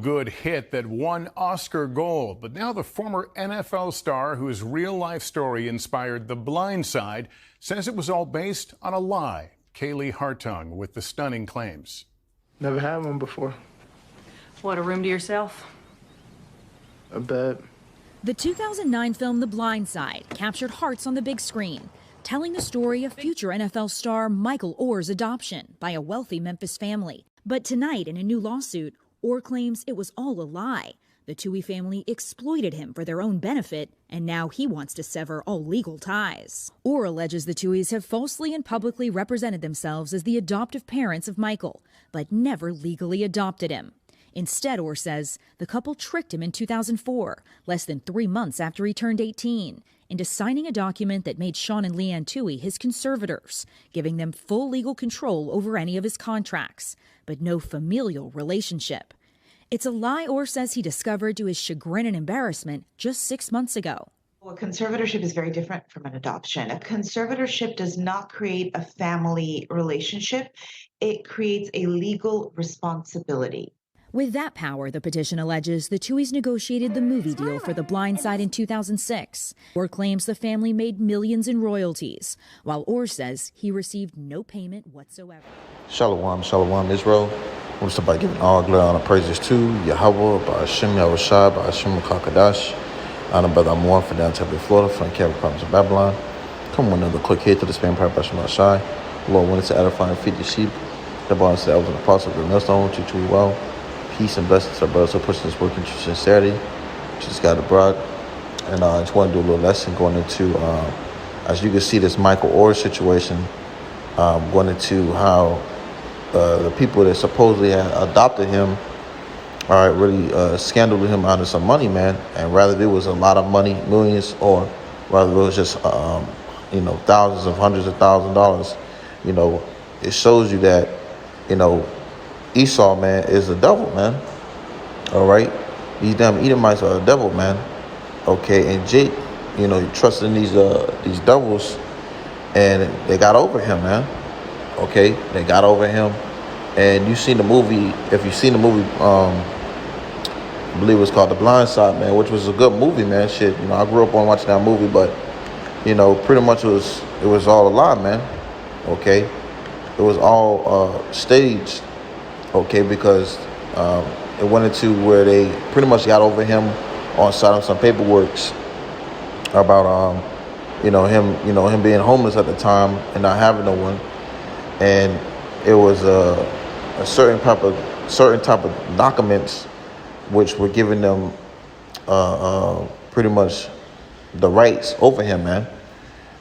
feel-good hit that won Oscar Gold. But now the former NFL star whose real-life story inspired The Blind Side says it was all based on a lie. Kaylee Hartung with the stunning claims. Never had one before. What, a room to yourself? A bed. The 2009 film The Blind Side captured hearts on the big screen, telling the story of future NFL star Michael Oher's adoption by a wealthy Memphis family. But tonight, in a new lawsuit, Oher claims it was all a lie. The Tuohy family exploited him for their own benefit, and now he wants to sever all legal ties. Oher alleges the Tuohys have falsely and publicly represented themselves as the adoptive parents of Michael, but never legally adopted him. Instead, Oher says the couple tricked him in 2004, less than 3 months after he turned 18, into signing a document that made Sean and Leanne Tuohy his conservators, giving them full legal control over any of his contracts, but no familial relationship. It's a lie Oher says he discovered to his chagrin and embarrassment just 6 months ago. Well, a conservatorship is very different from an adoption. A conservatorship does not create a family relationship. It creates a legal responsibility. With that power, the petition alleges the Tuohys negotiated the movie deal for The Blind Side in 2006. Oher claims the family made millions in royalties, while Oher says he received no payment whatsoever. Shalom, shalom, Israel. I want to start by giving all glory, honor, praises to YAHAWAH, BAHASHAM, YAHAWASHI, BAHASHAM, QADASH. I'm Brother Amor from downtown Florida, from the Capital Province of Babylon. Come with another quick hit to the Spam Power BAHASHAM. Lord wanted to edify and feed the sheep. The bond said, I was an apostle of the MILLSTONE, teach you well. Peace and blessings to our brothers who push this work into sincerity. Just got a BARAK. And I just want to do a little lesson going into, as you can see, this Michael Oher situation, going into how the people that supposedly had adopted him, really scandaled him out of some money, man. And rather it was a lot of money, millions, or rather it was just, thousands of hundreds of thousands of dollars. It shows you that, Esau, man, is a devil, man. All right? These damn Edomites are a devil, man. Okay, and Jake, he trusted in these devils, and they got over him, man. Okay, they got over him. And you seen the movie, if you've seen the movie, I believe it was called The Blind Side, man, which was a good movie, man. Shit, I grew up on watching that movie, but, pretty much it was all a lie, man. Okay? It was all staged. Okay, because it went into where they pretty much got over him on signing some paperwork about him being homeless at the time and not having no one, and it was a certain type of documents which were giving them pretty much the rights over him, man.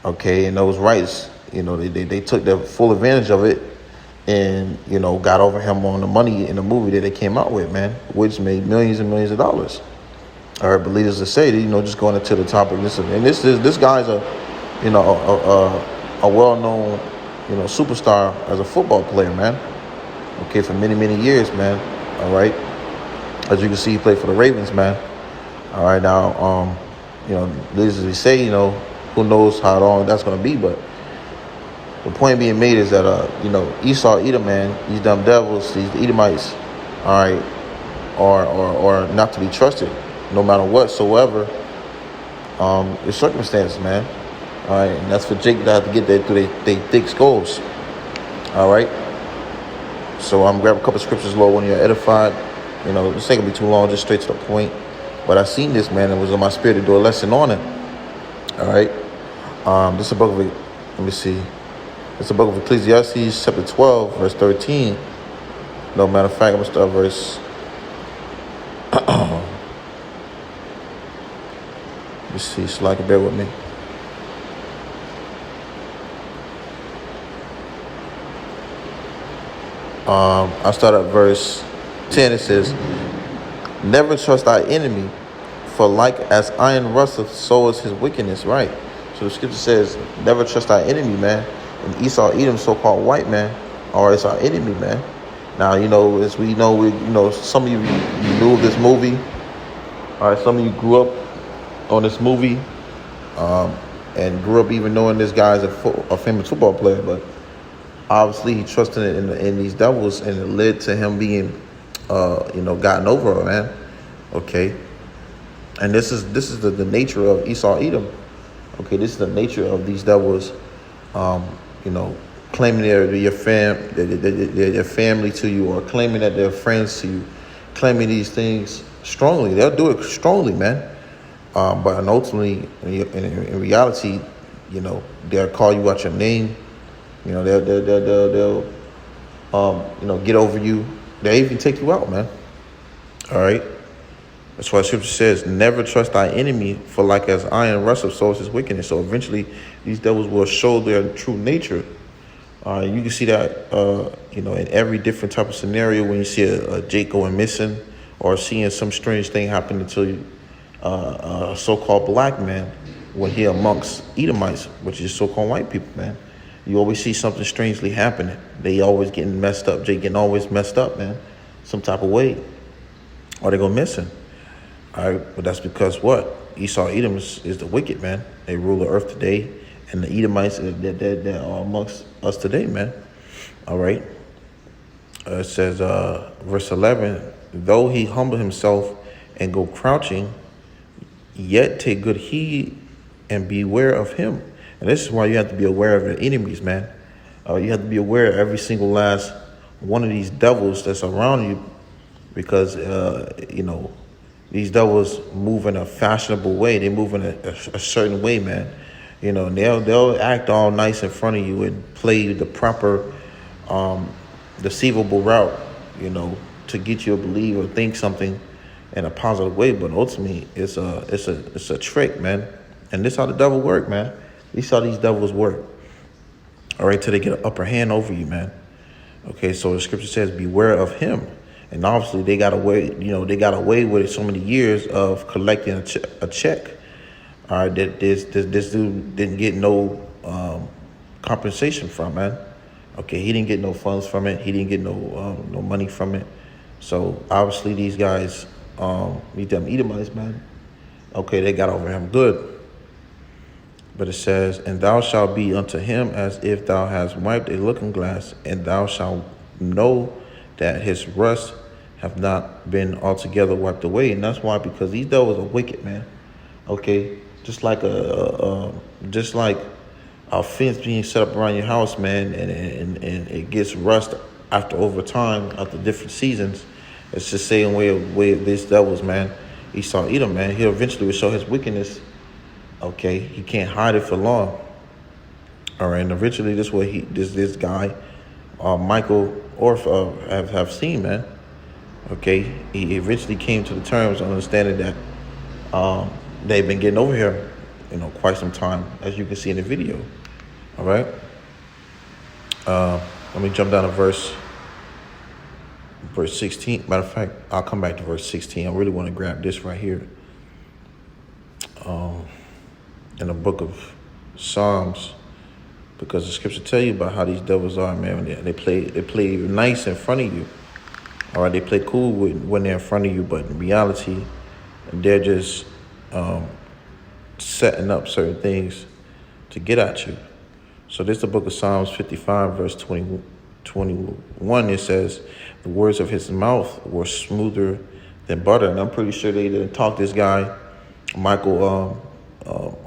Okay, and those rights, they took the full advantage of it. And, got over him on the money in the movie that they came out with, man, which made millions and millions of dollars. I heard believers to say that, just going into the topic, and this guy's a well-known, superstar as a football player, man. Okay, for many, many years, man. All right. As you can see, he played for the Ravens, man. All right, now, believers to say, who knows how long that's going to be, but the point being made is that, Esau, Edom, man, these dumb devils, these Edomites, all right, are not to be trusted, no matter whatsoever, the circumstances, man. All right, and that's for Jake to have to get there through their thick skulls. All right. So I'm grab a couple of scriptures, Lord, when you're edified. This ain't gonna be too long, just straight to the point. But I seen this, man, and it was in my spirit to do a lesson on it. All right. This is a book of, let me see. It's the book of Ecclesiastes, chapter 12, verse 13. No matter of fact, I'm going to start verse... Let me see, so like, bear with me. I'll start at verse 10. It says, never trust thy enemy, for like as iron rusteth, so is his wickedness, right? So the scripture says, never trust thy enemy, man. And Esau, Edom, so-called white man, or it's our enemy, man. Now, as we know, some of you knew of this movie. All right, some of you grew up on this movie, and grew up even knowing this guy is a famous football player. But obviously, he trusted in these devils, and it led to him being gotten over her, man. Okay. And this is the nature of Esau Edom. Okay, this is the nature of these devils, claiming their family to you, or claiming that they're friends to you, claiming these things strongly. They'll do it strongly, man. But ultimately, in reality, they'll call you out your name. They'll get over you. They'll even take you out, man. All right. That's why Scripture says, never trust thy enemy, for like as iron rusteth, so is his wickedness. So eventually, these devils will show their true nature. You can see that, in every different type of scenario when you see a Jake going missing, or seeing some strange thing happen to a so-called black man when he amongst Edomites, which is so-called white people, man. You always see something strangely happening. They always getting messed up. Jake getting always messed up, man, some type of way, or they go missing. All right, but that's because what? Esau Edom is the wicked, man. They rule the earth today, and the Edomites that are amongst us today, man. All right. It says, verse 11, though he humble himself and go crouching, yet take good heed and beware of him. And this is why you have to be aware of your enemies, man. You have to be aware of every single last one of these devils that's around you, because, these devils move in a fashionable way. They move in a certain way, man. They'll act all nice in front of you and play the proper, deceivable route, to get you to believe or think something in a positive way. But ultimately, it's a trick, man. And this is how the devil work, man. This is how these devils work. All right, till they get an upper hand over you, man. Okay, so the Scripture says, beware of him. And obviously they got away, with it so many years of collecting a check. All right, that this dude didn't get no compensation from, man. Okay, he didn't get no funds from it. He didn't get no money from it. So obviously these guys, these them Edomites, man. Okay, they got over him good. But it says, and thou shalt be unto him as if thou hast wiped a looking glass, and thou shalt know that his rust have not been altogether wiped away. And that's why, because these devils are wicked, man. Okay, just like a fence being set up around your house, man, and it gets rust over time, after different seasons. It's the same way of these devils, man. Esau Edom, man. He eventually will show his wickedness. Okay, he can't hide it for long. All right, and eventually this guy, Michael Orf, have seen, man. Okay, he eventually came to the terms of understanding that they've been getting over here, quite some time, as you can see in the video. All right. Let me jump down to verse 16. Matter of fact, I'll come back to verse 16. I really want to grab this right here. In the book of Psalms, because the Scripture tell you about how these devils are, man. They play nice in front of you. All right, they play cool when they're in front of you, but in reality, they're just setting up certain things to get at you. So this is the book of Psalms 55, verse 21. It says, the words of his mouth were smoother than butter. And I'm pretty sure they didn't talk this guy, Michael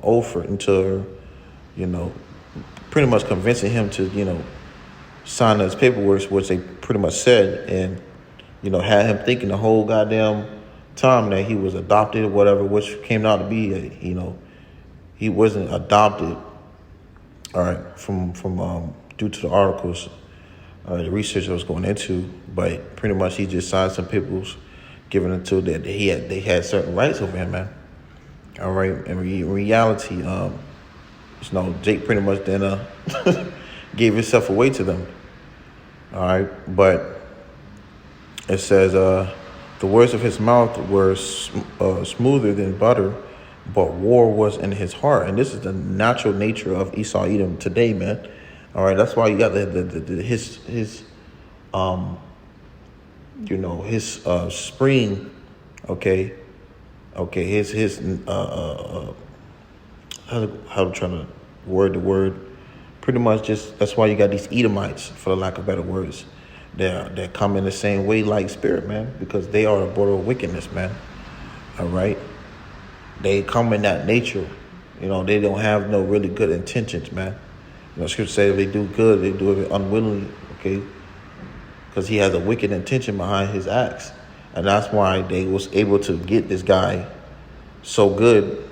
Oher, into, pretty much convincing him to, sign his paperwork, which they pretty much said, and, had him thinking the whole goddamn time that he was adopted or whatever, which came out to be, he wasn't adopted. All right, from due to the articles, the research I was going into, but pretty much he just signed some papers, giving it to that they had certain rights over him, man. All right, in reality, Jake pretty much then gave himself away to them. All right, but it says the words of his mouth were smoother than butter, but war was in his heart. And this is the natural nature of Esau Edom today, man. All right, that's why you got his spring, okay, his how to try to word the word, pretty much just, that's why you got these Edomites, for the lack of better words. They're coming the same way like spirit, man, because they are the border of wickedness, man. All right. They come in that nature. You know, they don't have no really good intentions, man. You know, scripture says if they do good, they do it unwillingly, okay? Because he has a wicked intention behind his acts. And that's why they was able to get this guy so good,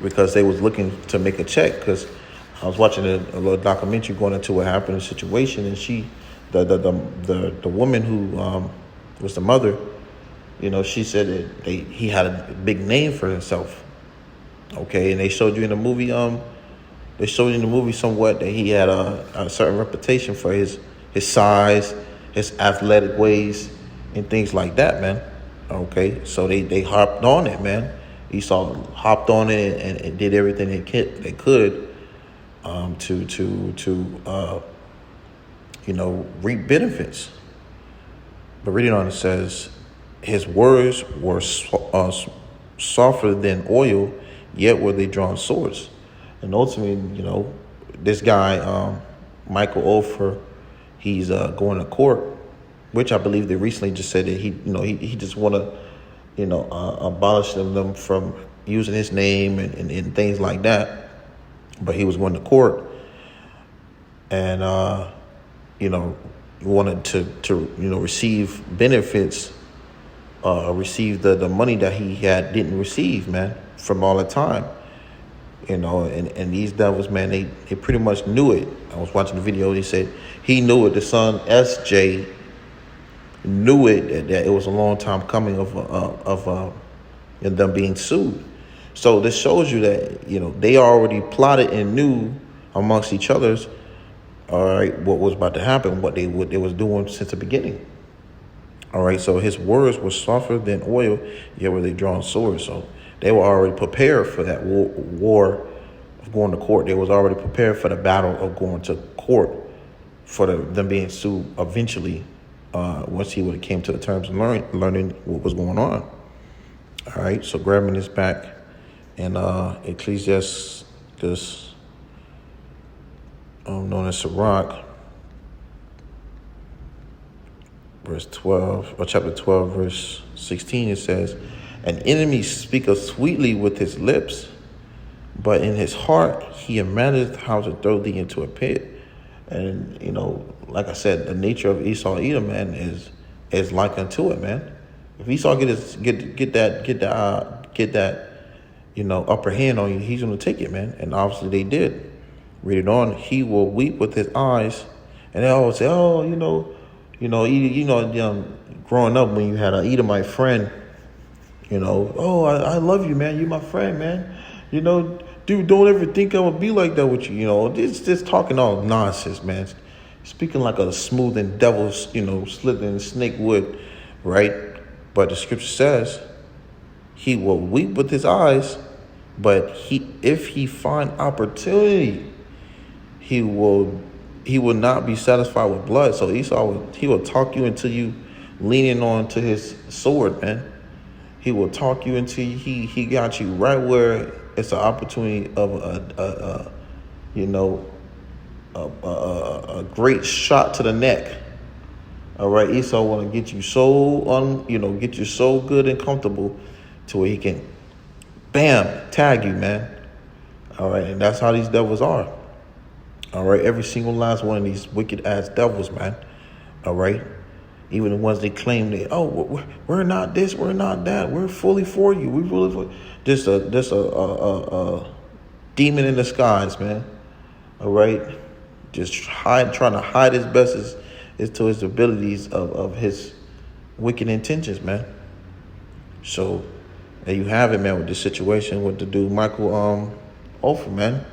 because they was looking to make a check. Because I was watching a little documentary going into what happened in the situation, and the woman who was the mother, you know, she said that he had a big name for himself. Okay, and they showed you in the movie, somewhat that he had a certain reputation for his size, his athletic ways, and things like that, man. Okay, so they hopped on it, man. Esau hopped on it and did everything they could to reap benefits. But reading on, it says, his words were softer than oil, yet were they drawn swords. And ultimately, you know, this guy, MICHEL OHER, he's going to court, which I believe they recently just said that he just want to, abolish them from using his name and things like that. But he was going to court and, wanted to receive benefits, receive the money that he didn't receive, man, from all the time. And these devils, man, they pretty much knew it. I was watching the video. He said he knew it. The son SJ knew it, that it was a long time coming of them being sued. So this shows you that they already plotted and knew amongst each other's, all right, what was about to happen, what they was doing since the beginning. All right, so his words were softer than oil, yet were they drawn swords. So they were already prepared for that war of going to court. They was already prepared for the battle of going to court, for them being sued eventually, once he would have came to the terms of learning what was going on. All right, so grabbing this back in Ecclesiastes, known as Barak, verse 12, or chapter 12, verse 16, it says, an enemy speaketh sweetly with his lips, but in his heart he imagineth how to throw thee into a pit. And, like I said, the nature of Esau Edom, man, is like unto it, man. If Esau get that upper hand on you, he's gonna take it, man. And obviously they did. Read it on. He will weep with his eyes, and they always say, growing up when you had an Edomite friend, I love you, man. You my friend, man. Dude, don't ever think I would be like that with you. It's just talking all nonsense, man. Speaking like a smooth and devil, slithering snake would, right? But the scripture says he will weep with his eyes, but if he find opportunity, he will not be satisfied with blood. So Esau he will talk you into you leaning on to his sword, man. He will talk you into he got you right where it's an opportunity of a great shot to the neck. All right, Esau want to get you so good and comfortable to where he can, bam, tag you, man. All right, and that's how these devils are. All right, every single last one of these wicked ass devils, man. All right, even the ones they claim we're not this, we're not that, we're fully for you, we really for just a demon in disguise, man. All right, just trying to hide his best is to his abilities of his wicked intentions, man. So there you have it, man, with this situation with the dude MICHEL OHER, man.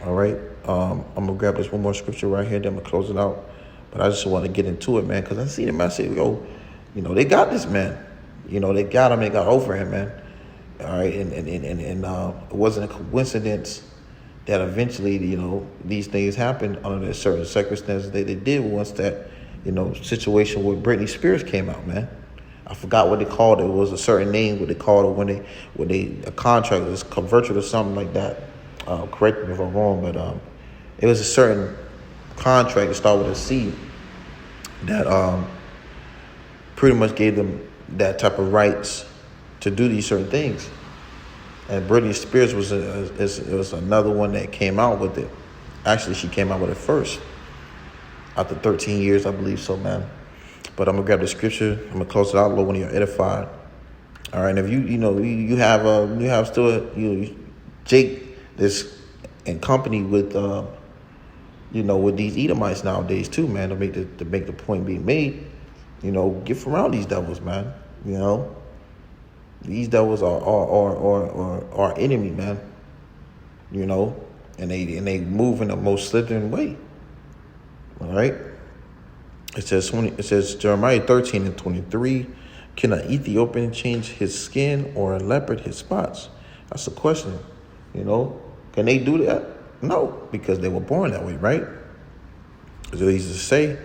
All right, I'm gonna grab this one more scripture right here, then I'm gonna close it out. But I just want to get into it, man, because I see him. I say, they got this man. They got him. They got over him, man. All right, and it wasn't a coincidence that eventually, these things happened under certain circumstances that they did once that, situation with Britney Spears came out, man. I forgot what they called it. It was a certain name, what they called it when a contract was converted or something like that. Correct me if I'm wrong, but it was a certain contract that started with a C. that pretty much gave them that type of rights to do these certain things. And Britney Spears was another one that came out with it. Actually, she came out with it first. After 13 years, I believe so, man. But I'm gonna grab the scripture. I'm gonna close it out, Lord, when you're edified. All right. And if you have still Jake that's in company with with these Edomites nowadays too, man. To make the point being made, get from around these devils, man. These devils are our enemy, man. And they move in the most slithering way. All right. It says Jeremiah 13:23, can an Ethiopian change his skin or a leopard his spots? That's a question. Can they do that? No, because they were born that way, right? So he used to say,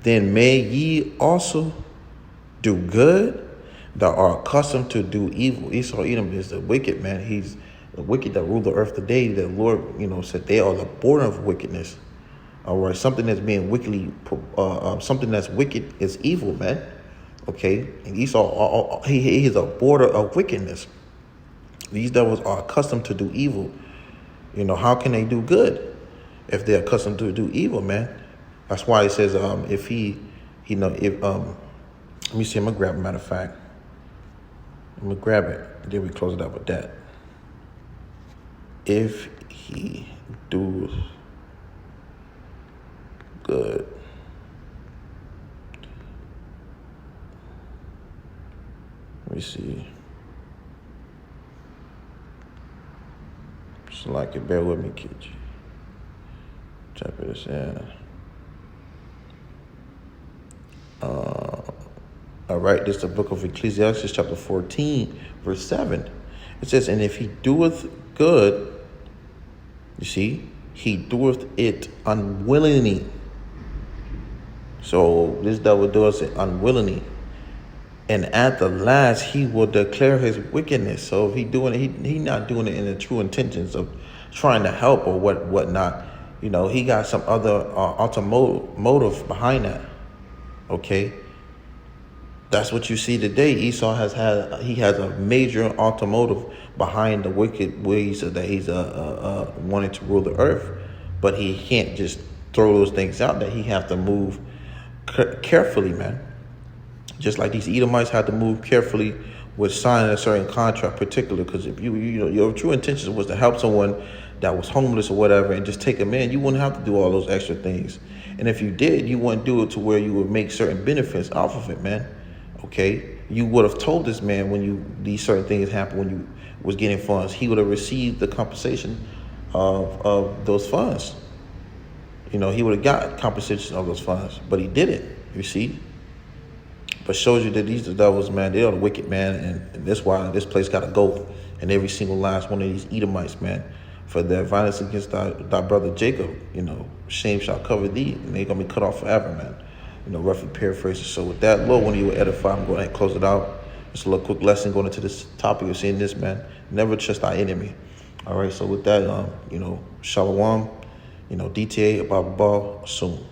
then may ye also do good that are accustomed to do evil. Esau Edom is the wicked, man. He's the wicked that rule the earth today. The Lord, said they are the border of wickedness. All right, something that's being wickedly, something that's wicked is evil, man. Okay, and Esau, he is a border of wickedness. These devils are accustomed to do evil. How can they do good if they're accustomed to do evil, man? That's why it says, let me see, I'm gonna grab it, matter of fact. I'm gonna grab it, and then we close it up with that. If he do good, let me see. So like it, bear with me, kids. Type this in. All right, this is the book of Ecclesiastes, chapter 14, verse 7. It says, and if he doeth good, you see, he doeth it unwillingly. So this devil does it unwillingly. And at the last, he will declare his wickedness. So if he doing it, he not doing it in the true intentions of trying to help or whatnot. He got some other ultimate motive behind that. Okay, that's what you see today. Esau has a major automotive behind the wicked ways that he's wanting to rule the earth, but he can't just throw those things out there. He have to move carefully, man. Just like these Edomites had to move carefully with signing a certain contract, particularly because if your true intentions was to help someone that was homeless or whatever and just take them in, you wouldn't have to do all those extra things. And if you did, you wouldn't do it to where you would make certain benefits off of it, man. Okay, you would have told this man when these certain things happened when you was getting funds, he would have received the compensation of those funds. He would have got compensation of those funds, but he didn't. You see. But shows you that these devils, man, they are the wicked, man, and that's why this place got to go. And every single last one of these Edomites, man, for their violence against thy brother Jacob, shame shall cover thee, and they're going to be cut off forever, man. Roughly paraphrasing. So with that, Lord, when you were edified, I'm going to close it out. Just a little quick lesson going into this topic of seeing this, man. Never trust our enemy. All right, so with that, shalom, DTA, blah, blah, blah, soon.